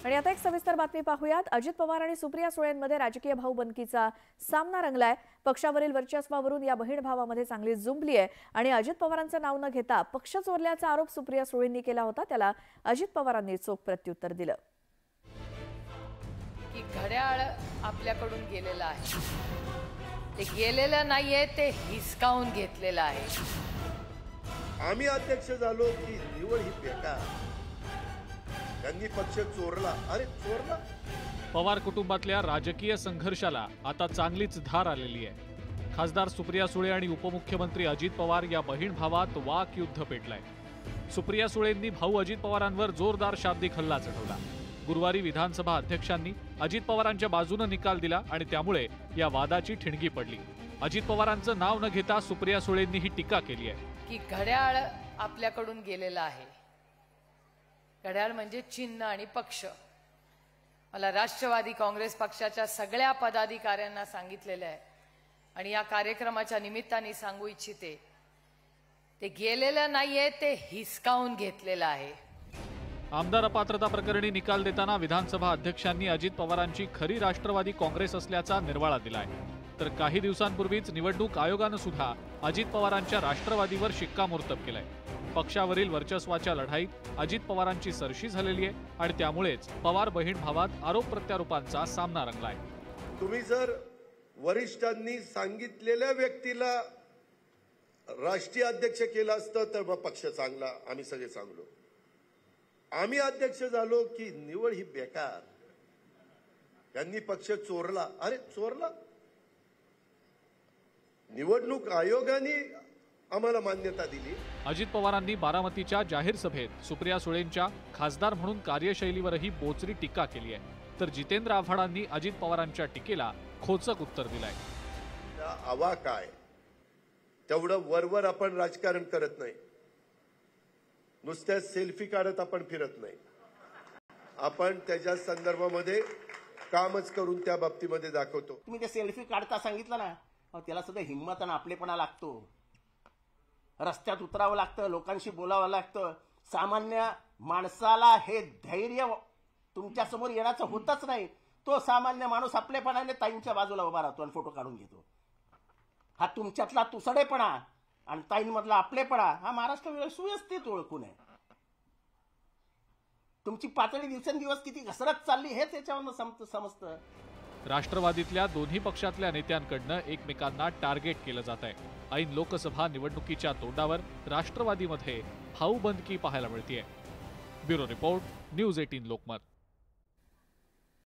आणि आता एक सविस्तर बातमी पाहूयात। अजित पवार आणि सुप्रिया सुळेंमध्ये राजकीय भाऊबंदकीचा सामना रंगलाय। पक्षावरील वर्चस्वावरून या बहीण भावामध्ये चांगली जुंपली आहे आणि अजित पवारांचं नाव न घेता पक्ष चोरल्याचा आरोप सुप्रिया सुळेंनी केला होता, त्याला अजित पवारांनी चोख प्रत्युत्तर दिलं की घड्याळ आपल्याकडून गेलेलं आहे, ते गेलेलं नाहीये, ते हिसकावून घेतलेलं आहे। आम्ही अध्यक्ष झालो की निवड ही बेकार, त्यांनी पक्ष चोरला। अरे चोरला। पवार कुटुंबातल्या राजकीय संघर्षाला आता चांगलीच धार आलेली आहे। खासदार सुप्रिया सुळे आणि उपमुख्यमंत्री अजित पवार या बहीण भावात वाक युद्ध पेटलंय। सुप्रिया सुळेंनी भाऊ अजित पवारांवर जोरदार शाब्दिक हल्ला चढवला। गुरुवारी विधानसभा अध्यक्षांनी अजित पवारांच्या बाजूने निकाल दिला आणि त्यामुळे या वादाची ठिणगी पडली। अजित पवारांचं नाव न घेता सुप्रिया सुळेंनी ही टीका केली आहे की घड्याळ आपल्याकडून गेलेलं आहे। घड्याळ म्हणजे चिन्ह आणि पक्ष। मला राष्ट्रवादी काँग्रेस पक्षाच्या सगळ्या पदाधिकाऱ्यांना सांगितलेलं आहे आणि या कार्यक्रमाच्या निमित्ताने सांगू इच्छिते, ते गेलेलं नाहीये, ते हिसकावून घेतलेलं आहे। आमदार अपात्रता प्रकरणी निकाल देताना विधानसभा अध्यक्षांनी अजित पवारांची खरी राष्ट्रवादी काँग्रेस असल्याचा निर्वाळा दिलाय। तर काही दिवसांपूर्वीच निवडणूक आयोगानं सुद्धा अजित पवारांच्या राष्ट्रवादीवर शिक्कामोर्तब केलंय। पक्षावरील वर्चस्वाच्या लढाईत अजित पवारांची सरशी झालेली आहे आणि त्यामुळेच पवार बहीण भावात आरोप प्रत्यारोपांचा सामना रंगलाय। तुम्ही जर वरिष्ठांनी सांगितलेल्या व्यक्तीला राष्ट्रीय अध्यक्ष केलं असतं तर मग पक्ष चांगला, आम्ही सगळे चांगलो। आम्ही अध्यक्ष झालो की निवड ही बेकार, त्यांनी पक्ष चोरला। अरे चोरला। निवडणूक आयोगाने आम्हाला मान्यता दिली। अजित पवारांनी बारामतीच्या जाहीर सभेत सुप्रिया सुळेंच्या खासदार म्हणून कार्यशैलीवरही बोचरी टीका केली आहे। तर जितेंद्र आव्हाडांनी अजित पवारांच्या टीकेला खोचक उत्तर दिलंय। आवा काय, तेवढं वरवर आपण राजकारण करत नाही, नुसत्या सेल्फी काढत आपण फिरत नाही, आपण त्याच्या संदर्भामध्ये कामच करून त्या बाबतीमध्ये दाखवतो। तुम्ही ते सेल्फी काढता सांगितलं ना, त्याला सुद्धा हिंमत आणि आपलेपणा लागतो। रस्त्यात उतरावं लागतं, लोकांशी बोलावं लागतं। सामान्य माणसाला हे धैर्य तुमच्या समोर येण्याचं होतच नाही। तो सामान्य माणूस आपलेपणाने ताईंच्या बाजूला उभा राहतो आणि फोटो काढून घेतो। हा तुमच्यातला तुसडेपणा आणि ताईंमधला आपलेपणा हा महाराष्ट्र सुव्यवस्थित ओळखून आहे। तुमची पातळी दिवसेंदिवस किती घसरत चालली हेच याच्यावरून समजतं। राष्ट्रवादीतल्या दोन्ही पक्षातल्या नेत्यांकडनं एकमेकांना टार्गेट केलं जात आहे। ऐन लोकसभा निवडणुकीच्या तोंडावर राष्ट्रवादीमध्ये भाऊबंदकी पाहायला मिळतेय। Bureau report, news 18 Lokmat.